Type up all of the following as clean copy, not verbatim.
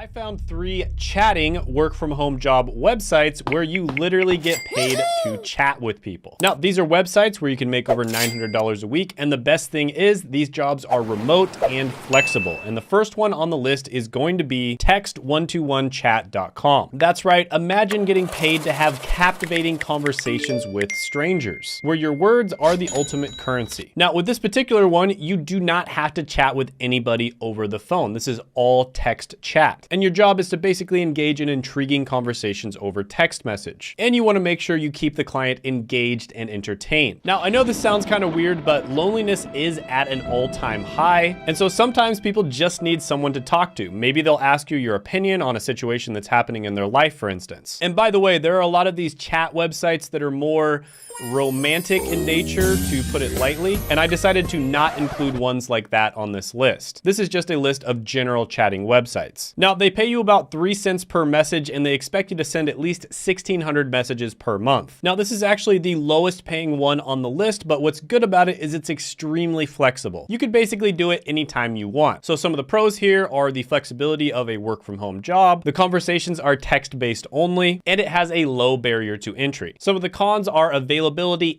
I found 3 chatting work from home job websites where you literally get paid to chat with people. Now, these are websites where you can make over $900 a week. And the best thing is these jobs are remote and flexible. And the first one on the list is going to be text121chat.com. That's right. Imagine getting paid to have captivating conversations with strangers, where your words are the ultimate currency. Now, with this particular one, you do not have to chat with anybody over the phone. This is all text chat. And your job is to basically engage in intriguing conversations over text message. And you want to make sure you keep the client engaged and entertained. Now, I know this sounds kind of weird, but loneliness is at an all-time high. And so sometimes people just need someone to talk to. Maybe they'll ask you your opinion on a situation that's happening in their life, for instance. And by the way, there are a lot of these chat websites that are more romantic in nature, to put it lightly, and I decided to not include ones like that on this list. This is just a list of general chatting websites. Now, they pay you about 3 cents per message, and they expect you to send at least 1,600 messages per month. Now, this is actually the lowest paying one on the list, but what's good about it is it's extremely flexible. You could basically do it anytime you want. So some of the pros here are the flexibility of a work from home job, the conversations are text-based only, and it has a low barrier to entry. Some of the cons are availability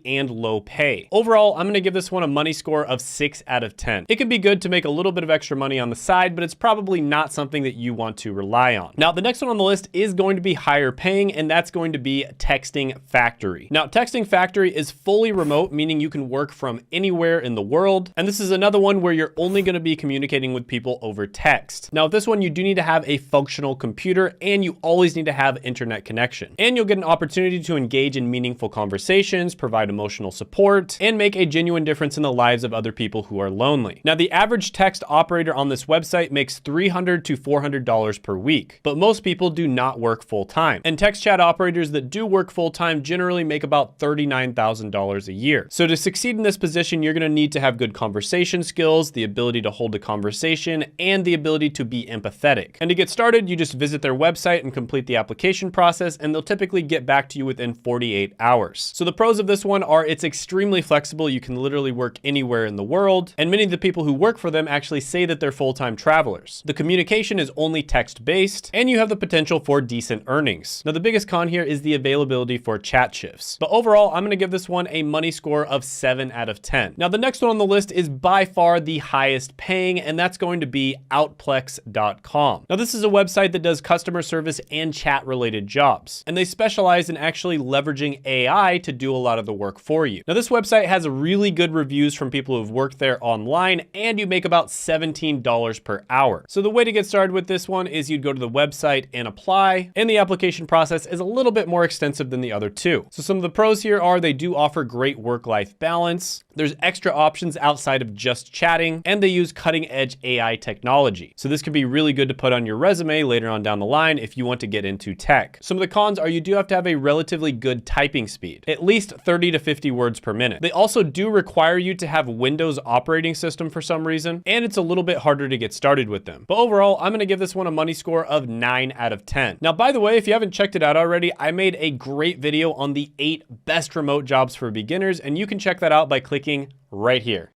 and low pay. Overall, I'm gonna give this one a money score of 6 out of 10. It could be good to make a little bit of extra money on the side, but it's probably not something that you want to rely on. Now, the next one on the list is going to be higher paying, and that's going to be Texting Factory. Now, Texting Factory is fully remote, meaning you can work from anywhere in the world. And this is another one where you're only gonna be communicating with people over text. Now, with this one, you do need to have a functional computer, and you always need to have internet connection. And you'll get an opportunity to engage in meaningful conversations, provide emotional support, and make a genuine difference in the lives of other people who are lonely. Now, the average text operator on this website makes $300 to $400 per week, but most people do not work full-time. And text chat operators that do work full-time generally make about $39,000 a year. So to succeed in this position, you're gonna need to have good conversation skills, the ability to hold a conversation, and the ability to be empathetic. And to get started, you just visit their website and complete the application process, and they'll typically get back to you within 48 hours. So the pros of this one are it's extremely flexible. You can literally work anywhere in the world. And many of the people who work for them actually say that they're full-time travelers. The communication is only text-based, and you have the potential for decent earnings. Now, the biggest con here is the availability for chat shifts. But overall, I'm gonna give this one a money score of 7 out of 10. Now, the next one on the list is by far the highest paying, and that's going to be Outplex.com. Now, this is a website that does customer service and chat-related jobs, and they specialize in actually leveraging AI to do a lot of the work for you. Now, this website has really good reviews from people who've worked there online, and you make about $17 per hour. So the way to get started with this one is you'd go to the website and apply, and the application process is a little bit more extensive than the other two. So some of the pros here are they do offer great work-life balance. There's extra options outside of just chatting, and they use cutting-edge AI technology. So this could be really good to put on your resume later on down the line if you want to get into tech. Some of the cons are you do have to have a relatively good typing speed, at least 30 to 50 words per minute. They also do require you to have Windows operating system for some reason, and it's a little bit harder to get started with them. But overall, I'm gonna give this one a money score of 9 out of 10. Now, by the way, if you haven't checked it out already, I made a great video on the 8 best remote jobs for beginners, and you can check that out by clicking right here.